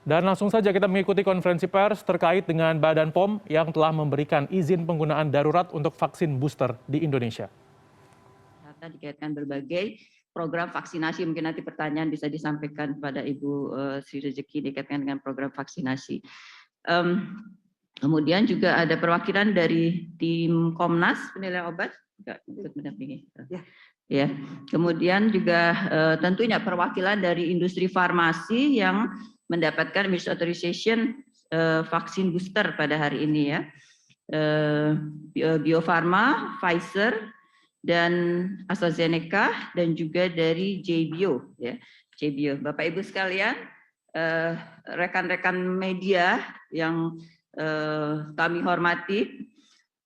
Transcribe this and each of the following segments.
Dan langsung saja kita mengikuti konferensi pers terkait dengan Badan POM yang telah memberikan izin penggunaan darurat untuk vaksin booster di Indonesia. Dikaitkan berbagai program vaksinasi, mungkin nanti pertanyaan bisa disampaikan kepada Ibu Sri Rezeki dikaitkan dengan program vaksinasi. Kemudian juga ada perwakilan dari tim Komnas penilai obat, juga ikut mendampingi. Ya. Kemudian juga tentunya perwakilan dari industri farmasi yang mendapatkan emergency authorization vaksin booster pada hari ini ya. Bio Farma, Pfizer, dan AstraZeneca, dan juga dari JBio ya. JBio. Bapak Ibu sekalian, rekan-rekan media yang kami hormati,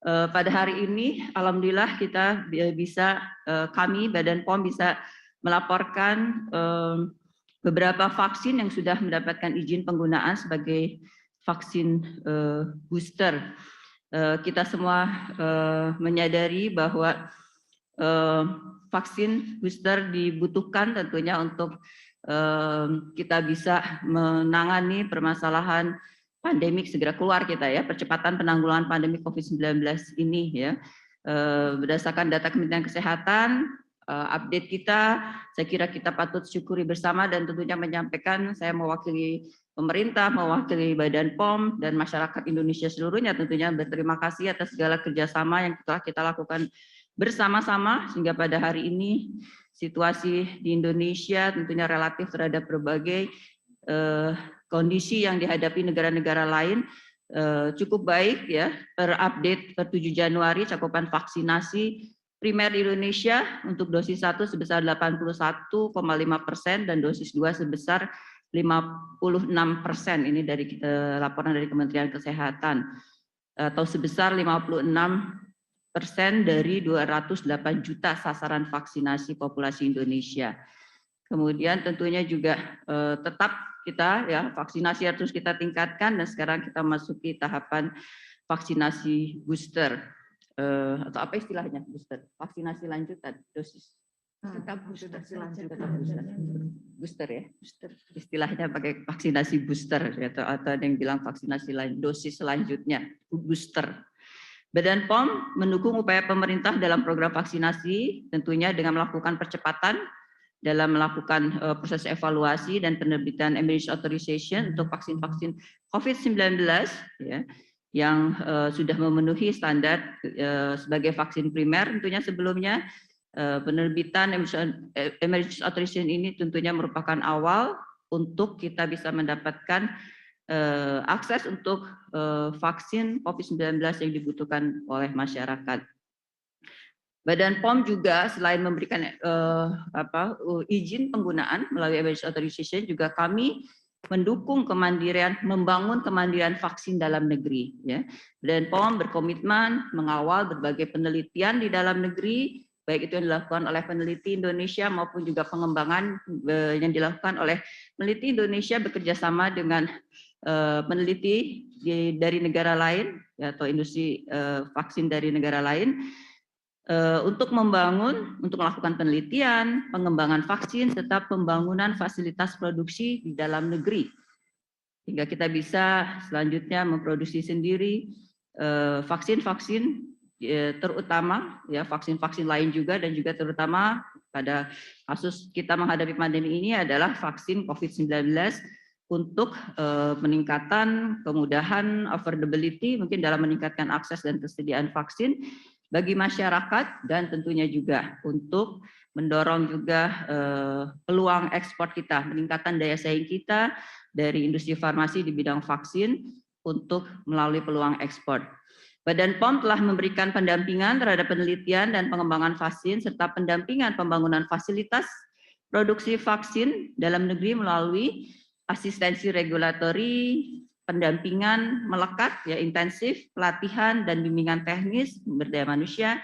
pada hari ini alhamdulillah kita bisa, kami Badan POM bisa melaporkan beberapa vaksin yang sudah mendapatkan izin penggunaan sebagai vaksin booster. Kita semua menyadari bahwa vaksin booster dibutuhkan tentunya untuk kita bisa menangani permasalahan pandemik segera keluar kita ya, percepatan penanggulangan pandemi COVID-19 ini ya. Berdasarkan data Kementerian Kesehatan, update kita, saya kira kita patut syukuri bersama dan tentunya menyampaikan, saya mewakili pemerintah, mewakili Badan POM dan masyarakat Indonesia seluruhnya tentunya berterima kasih atas segala kerjasama yang telah kita lakukan bersama-sama sehingga pada hari ini situasi di Indonesia tentunya relatif terhadap berbagai kondisi yang dihadapi negara-negara lain cukup baik ya. Per update per 7 Januari cakupan vaksinasi primer di Indonesia untuk dosis 1 sebesar 81,5% dan dosis 2 sebesar 56%. Ini dari laporan dari Kementerian Kesehatan, atau sebesar 56% dari 208 juta sasaran vaksinasi populasi Indonesia. Kemudian tentunya juga tetap kita ya vaksinasi harus kita tingkatkan dan sekarang kita masuki tahapan vaksinasi booster atau apa istilahnya booster, vaksinasi lanjutan, dosis tetap booster ya, booster istilahnya pakai vaksinasi booster atau ada yang bilang vaksinasi dosis selanjutnya booster. Badan POM mendukung upaya pemerintah dalam program vaksinasi tentunya dengan melakukan percepatan dalam melakukan proses evaluasi dan penerbitan emergency authorization untuk vaksin-vaksin COVID-19 ya, yang sudah memenuhi standar sebagai vaksin primer. Tentunya sebelumnya penerbitan emergency authorization ini tentunya merupakan awal untuk kita bisa mendapatkan akses untuk vaksin COVID-19 yang dibutuhkan oleh masyarakat. Badan POM juga selain memberikan izin penggunaan melalui emergency authorization, juga kami mendukung kemandirian, membangun kemandirian vaksin dalam negeri. Ya. Badan POM berkomitmen mengawal berbagai penelitian di dalam negeri, baik itu yang dilakukan oleh peneliti Indonesia maupun juga pengembangan yang dilakukan oleh peneliti Indonesia bekerjasama dengan peneliti dari negara lain atau industri vaksin dari negara lain untuk melakukan penelitian, pengembangan vaksin, serta pembangunan fasilitas produksi di dalam negeri, hingga kita bisa selanjutnya memproduksi sendiri vaksin-vaksin terutama ya vaksin-vaksin lain juga, dan juga terutama pada kasus kita menghadapi pandemi ini adalah vaksin COVID-19 untuk peningkatan kemudahan affordability, mungkin dalam meningkatkan akses dan kesediaan vaksin bagi masyarakat, dan tentunya juga untuk mendorong juga peluang ekspor kita, peningkatan daya saing kita dari industri farmasi di bidang vaksin untuk melalui peluang ekspor. Badan POM telah memberikan pendampingan terhadap penelitian dan pengembangan vaksin serta pendampingan pembangunan fasilitas produksi vaksin dalam negeri melalui asistensi regulatori, pendampingan melekat ya intensif, pelatihan dan bimbingan teknis sumber daya manusia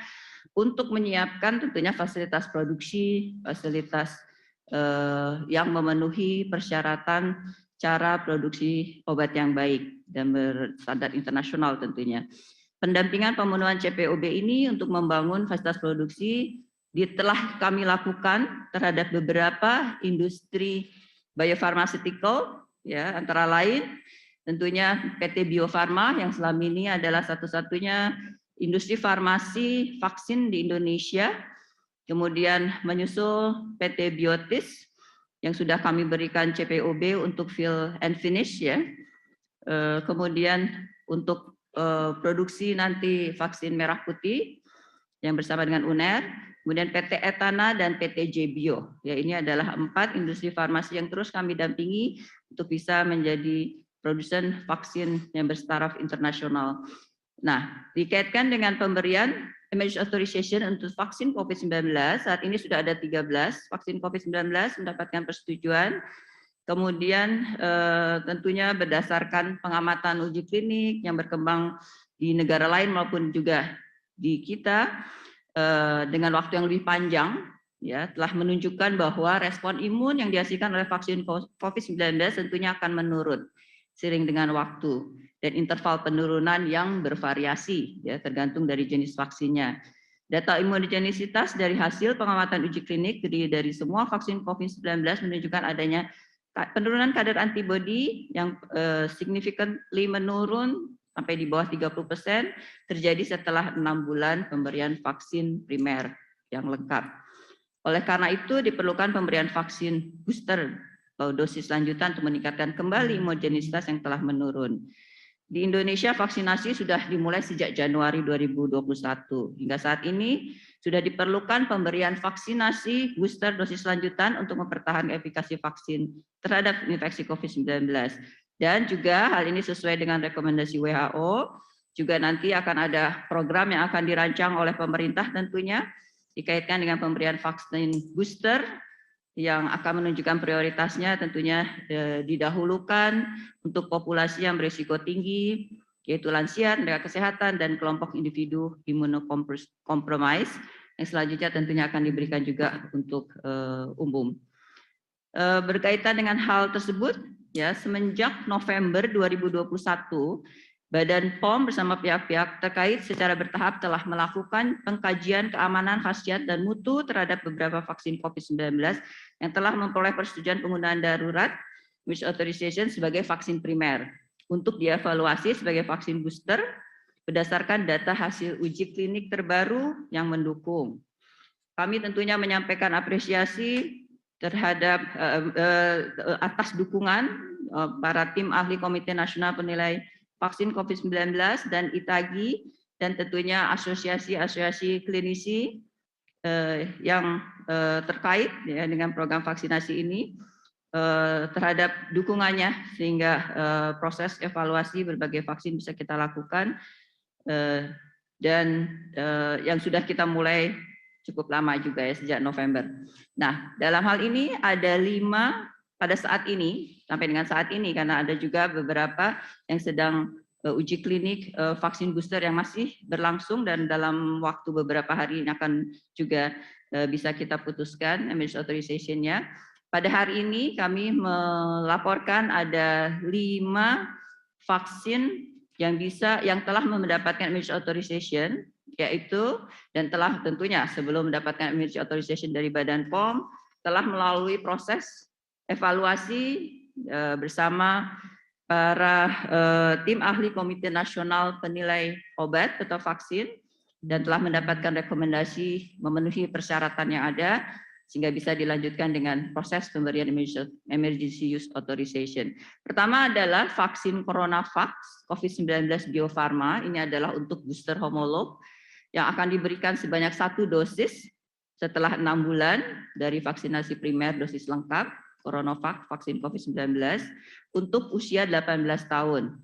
untuk menyiapkan tentunya fasilitas produksi, fasilitas yang memenuhi persyaratan cara produksi obat yang baik dan berstandar internasional tentunya. Pendampingan pemenuhan CPOB ini untuk membangun fasilitas produksi telah kami lakukan terhadap beberapa industri biopharmaceutical ya, antara lain tentunya PT Bio Farma yang selama ini adalah satu-satunya industri farmasi vaksin di Indonesia. Kemudian menyusul PT Biotis yang sudah kami berikan CPOB untuk fill and finish ya. Kemudian untuk produksi nanti vaksin merah putih yang bersama dengan UNER, kemudian PT Etana dan PT Jebio. Ya, ini adalah 4 industri farmasi yang terus kami dampingi untuk bisa menjadi produsen vaksin yang bertaraf internasional. Nah, dikaitkan dengan pemberian emergency authorization untuk vaksin COVID-19, saat ini sudah ada 13 vaksin COVID-19 mendapatkan persetujuan. Kemudian tentunya berdasarkan pengamatan uji klinik yang berkembang di negara lain maupun juga di kita dengan waktu yang lebih panjang, ya, telah menunjukkan bahwa respon imun yang dihasilkan oleh vaksin COVID-19 tentunya akan menurun seiring dengan waktu dan interval penurunan yang bervariasi, ya, tergantung dari jenis vaksinnya. Data imunogenisitas dari hasil pengamatan uji klinik dari semua vaksin COVID-19 menunjukkan adanya penurunan kadar antibodi yang significantly menurun sampai di bawah 30% terjadi setelah 6 bulan pemberian vaksin primer yang lengkap. Oleh karena itu diperlukan pemberian vaksin booster atau dosis lanjutan untuk meningkatkan kembali imunogenisitas yang telah menurun. Di Indonesia vaksinasi sudah dimulai sejak Januari 2021. Hingga saat ini sudah diperlukan pemberian vaksinasi booster dosis lanjutan untuk mempertahankan efikasi vaksin terhadap infeksi COVID-19. Dan juga hal ini sesuai dengan rekomendasi WHO, juga nanti akan ada program yang akan dirancang oleh pemerintah tentunya, dikaitkan dengan pemberian vaksin booster yang akan menunjukkan prioritasnya tentunya didahulukan untuk populasi yang berisiko tinggi, yaitu lansia, tenaga kesehatan, dan kelompok individu imunokompromis, yang selanjutnya tentunya akan diberikan juga untuk umum. Berkaitan dengan hal tersebut, ya, semenjak November 2021, Badan POM bersama pihak-pihak terkait secara bertahap telah melakukan pengkajian keamanan, khasiat, dan mutu terhadap beberapa vaksin COVID-19 yang telah memperoleh persetujuan penggunaan darurat emergency authorization sebagai vaksin primer untuk dievaluasi sebagai vaksin booster berdasarkan data hasil uji klinik terbaru yang mendukung. Kami tentunya menyampaikan apresiasi terhadap atas dukungan para tim ahli Komite Nasional Penilai Vaksin COVID-19 dan ITAGI, dan tentunya asosiasi-asosiasi klinisi yang terkait ya, dengan program vaksinasi ini terhadap dukungannya sehingga proses evaluasi berbagai vaksin bisa kita lakukan dan yang sudah kita mulai cukup lama juga ya sejak November. Nah, dalam hal ini ada 5 pada saat ini, sampai dengan saat ini, karena ada juga beberapa yang sedang uji klinik vaksin booster yang masih berlangsung dan dalam waktu beberapa hari ini akan juga bisa kita putuskan emergency authorization-nya. Pada hari ini kami melaporkan ada 5 vaksin yang telah mendapatkan emergency authorization, yaitu dan telah tentunya sebelum mendapatkan emergency authorization dari Badan POM telah melalui proses evaluasi bersama para tim ahli Komite Nasional Penilai Obat atau Vaksin dan telah mendapatkan rekomendasi memenuhi persyaratan yang ada sehingga bisa dilanjutkan dengan proses pemberian emergency use authorization. Pertama adalah vaksin CoronaVax COVID-19 Bio Farma. Ini adalah untuk booster homolog yang akan diberikan sebanyak 1 dosis setelah 6 bulan dari vaksinasi primer dosis lengkap CoronaVax vaksin COVID-19 untuk usia 18 tahun.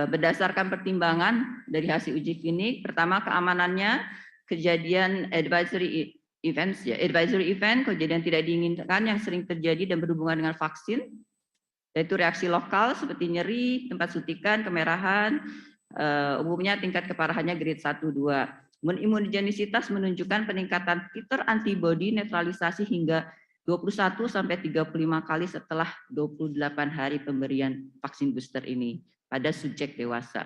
Berdasarkan pertimbangan dari hasil uji klinik, pertama keamanannya, kejadian advisory event, kejadian tidak diinginkan yang sering terjadi dan berhubungan dengan vaksin, yaitu reaksi lokal seperti nyeri, tempat suntikan, kemerahan, umumnya tingkat keparahannya grade 1-2. Imunogenisitas menunjukkan peningkatan titer antibodi netralisasi hingga 21 sampai 35 kali setelah 28 hari pemberian vaksin booster ini pada subjek dewasa.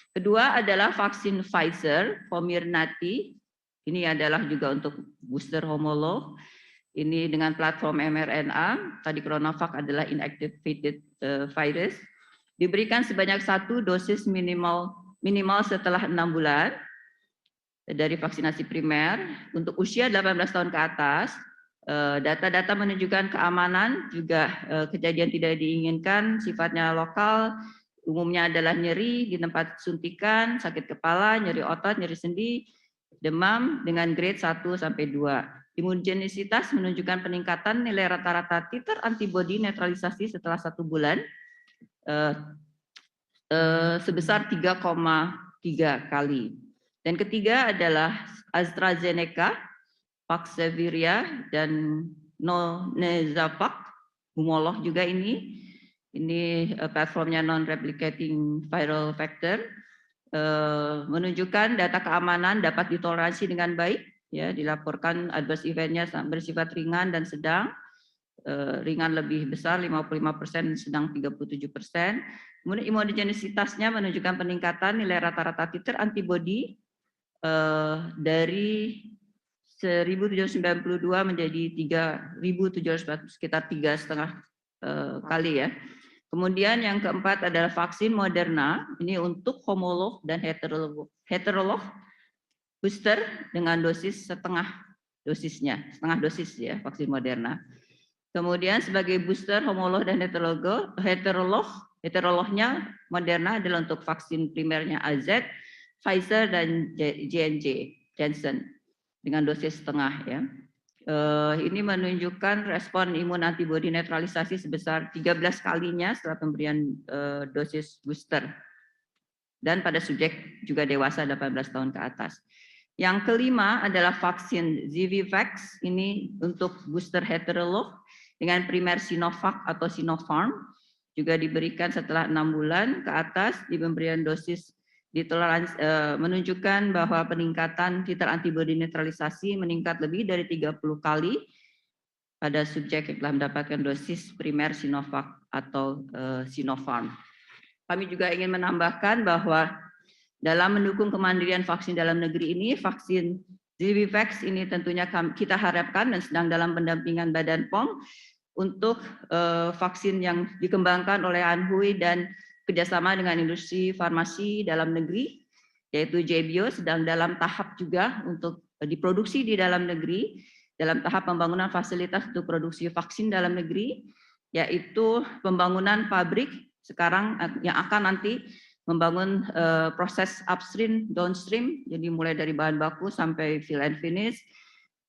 Kedua adalah vaksin Pfizer Comirnaty. Ini adalah juga untuk booster homolog. Ini dengan platform mRNA, tadi CoronaVac adalah inactivated virus, diberikan sebanyak 1 dosis minimal setelah 6 bulan dari vaksinasi primer. Untuk usia 18 tahun ke atas, data-data menunjukkan keamanan, juga kejadian tidak diinginkan, sifatnya lokal, umumnya adalah nyeri di tempat suntikan, sakit kepala, nyeri otot, nyeri sendi, demam dengan grade 1 sampai 2. Imunogenisitas menunjukkan peningkatan nilai rata-rata titer antibodi netralisasi setelah 1 bulan sebesar 3,3 kali. Dan ketiga adalah AstraZeneca, Paxaviria, dan Nonezavac, Humoloh juga ini. Ini platformnya non-replicating viral vector, menunjukkan data keamanan dapat ditoleransi dengan baik. Ya, dilaporkan adverse event-nya bersifat ringan dan sedang, ringan lebih besar 55%, sedang 37%. Kemudian imunogenisitasnya menunjukkan peningkatan nilai rata-rata titer antibodi dari 1792 menjadi 3700, sekitar 3,5 kali ya. Kemudian yang keempat adalah vaksin Moderna, ini untuk homolog dan heterolog booster dengan dosis setengah dosis ya, vaksin Moderna. Kemudian sebagai booster homolog dan heterolognya Moderna adalah untuk vaksin primernya AZ, Pfizer dan J&J Janssen dengan dosis setengah ya. Ini menunjukkan respon imun antibodi netralisasi sebesar 13 kalinya setelah pemberian dosis booster. Dan pada subjek juga dewasa 18 tahun ke atas. Yang kelima adalah vaksin ZiviVax, ini untuk booster heterolog dengan primer Sinovac atau Sinopharm, juga diberikan setelah 6 bulan ke atas di pemberian dosis ditoleransi, menunjukkan bahwa peningkatan titer antibodi netralisasi meningkat lebih dari 30 kali pada subjek yang telah mendapatkan dosis primer Sinovac atau Sinopharm. Kami juga ingin menambahkan bahwa dalam mendukung kemandirian vaksin dalam negeri ini, vaksin ZiviVax ini tentunya kita harapkan dan sedang dalam pendampingan Badan POM untuk vaksin yang dikembangkan oleh Anhui dan kerjasama dengan industri farmasi dalam negeri, yaitu JBio sedang dalam tahap juga untuk diproduksi di dalam negeri, dalam tahap pembangunan fasilitas untuk produksi vaksin dalam negeri, yaitu pembangunan pabrik sekarang yang akan nanti membangun proses upstream, downstream, jadi mulai dari bahan baku sampai fill and finish.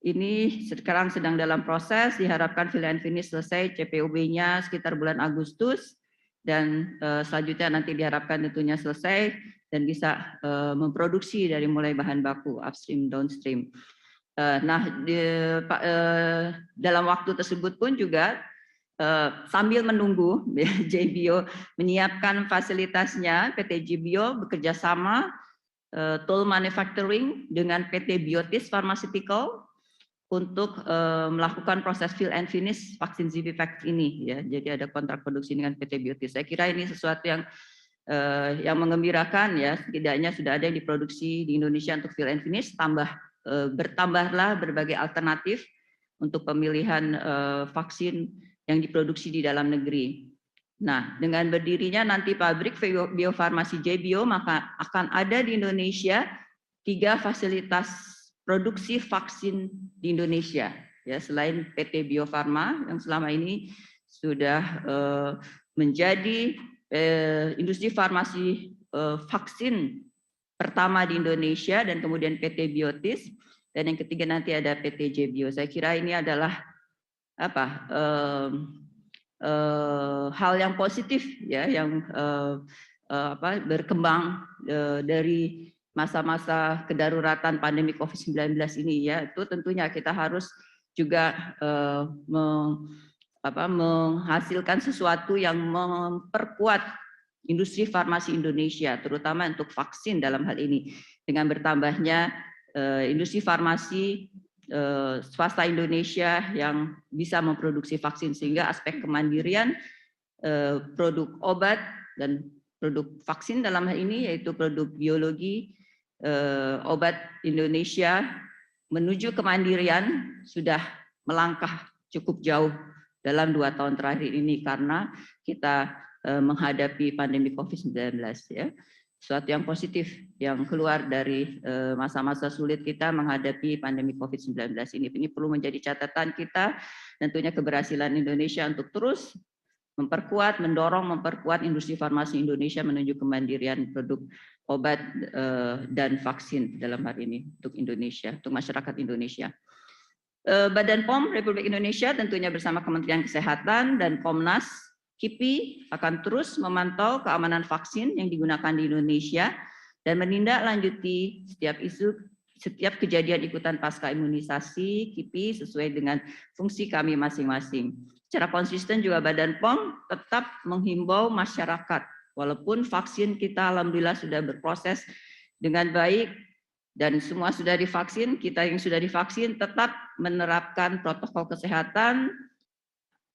Ini sekarang sedang dalam proses, diharapkan fill and finish selesai CPOB-nya sekitar bulan Agustus, dan selanjutnya nanti diharapkan tentunya selesai dan bisa memproduksi dari mulai bahan baku, upstream, downstream. Dalam waktu tersebut pun juga sambil menunggu JBio menyiapkan fasilitasnya, PT JBio bekerja sama toll manufacturing dengan PT Biotis Pharmaceutical untuk melakukan proses fill and finish vaksin ZiviVax ini ya. Jadi ada kontrak produksi dengan PT Biotis. Saya kira ini sesuatu yang mengembirakan ya, setidaknya sudah ada yang diproduksi di Indonesia untuk fill and finish, bertambahlah berbagai alternatif untuk pemilihan vaksin yang diproduksi di dalam negeri. Nah, dengan berdirinya nanti pabrik biofarmasi JBio, maka akan ada di Indonesia 3 fasilitas produksi vaksin di Indonesia. Ya, selain PT Bio Farma yang selama ini sudah menjadi industri farmasi vaksin pertama di Indonesia, dan kemudian PT Biotis, dan yang ketiga nanti ada PT JBio. Saya kira ini adalah hal yang positif ya, yang berkembang dari masa-masa kedaruratan pandemi COVID-19 ini ya. Itu tentunya kita harus juga menghasilkan sesuatu yang memperkuat industri farmasi Indonesia, terutama untuk vaksin dalam hal ini, dengan bertambahnya industri farmasi swasta Indonesia yang bisa memproduksi vaksin, sehingga aspek kemandirian produk obat dan produk vaksin dalam hal ini, yaitu produk biologi obat Indonesia menuju kemandirian sudah melangkah cukup jauh dalam 2 tahun terakhir ini karena kita menghadapi pandemi COVID-19 ya. Suatu yang positif yang keluar dari masa-masa sulit kita menghadapi pandemi COVID-19 ini. Ini perlu menjadi catatan kita, tentunya keberhasilan Indonesia untuk terus mendorong memperkuat industri farmasi Indonesia menuju kemandirian produk obat dan vaksin dalam hal ini untuk Indonesia, untuk masyarakat Indonesia. Badan POM Republik Indonesia tentunya bersama Kementerian Kesehatan dan Komnas KIPI akan terus memantau keamanan vaksin yang digunakan di Indonesia dan menindaklanjuti setiap kejadian ikutan pasca imunisasi KIPI sesuai dengan fungsi kami masing-masing. Secara konsisten juga Badan POM tetap menghimbau masyarakat, walaupun vaksin kita alhamdulillah sudah berproses dengan baik dan semua sudah divaksin, kita yang sudah divaksin tetap menerapkan protokol kesehatan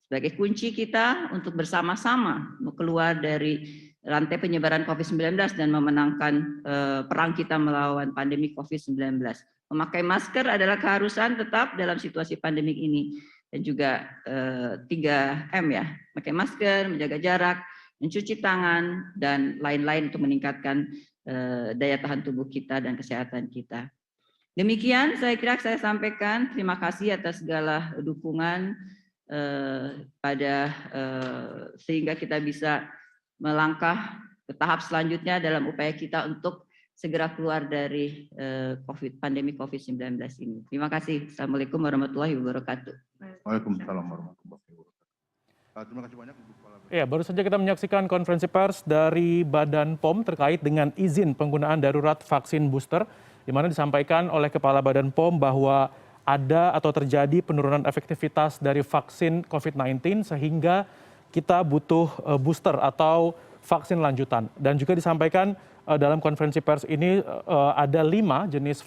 sebagai kunci kita untuk bersama-sama keluar dari rantai penyebaran COVID-19 dan memenangkan perang kita melawan pandemi COVID-19. Memakai masker adalah keharusan tetap dalam situasi pandemik ini. Dan juga 3M ya, pakai masker, menjaga jarak, mencuci tangan, dan lain-lain untuk meningkatkan daya tahan tubuh kita dan kesehatan kita. Demikian saya kira saya sampaikan. Terima kasih atas segala dukungan sehingga kita bisa melangkah ke tahap selanjutnya dalam upaya kita untuk segera keluar dari pandemi COVID-19 ini. Terima kasih. Assalamualaikum warahmatullahi wabarakatuh. Waalaikumsalam warahmatullahi wabarakatuh. Terima kasih banyak Ibu Kepala BNPB. Ya, baru saja kita menyaksikan konferensi pers dari Badan POM terkait dengan izin penggunaan darurat vaksin booster, di mana disampaikan oleh Kepala Badan POM bahwa ada atau terjadi penurunan efektivitas dari vaksin COVID-19 sehingga kita butuh booster atau vaksin lanjutan. Dan juga disampaikan dalam konferensi pers ini ada 5 jenis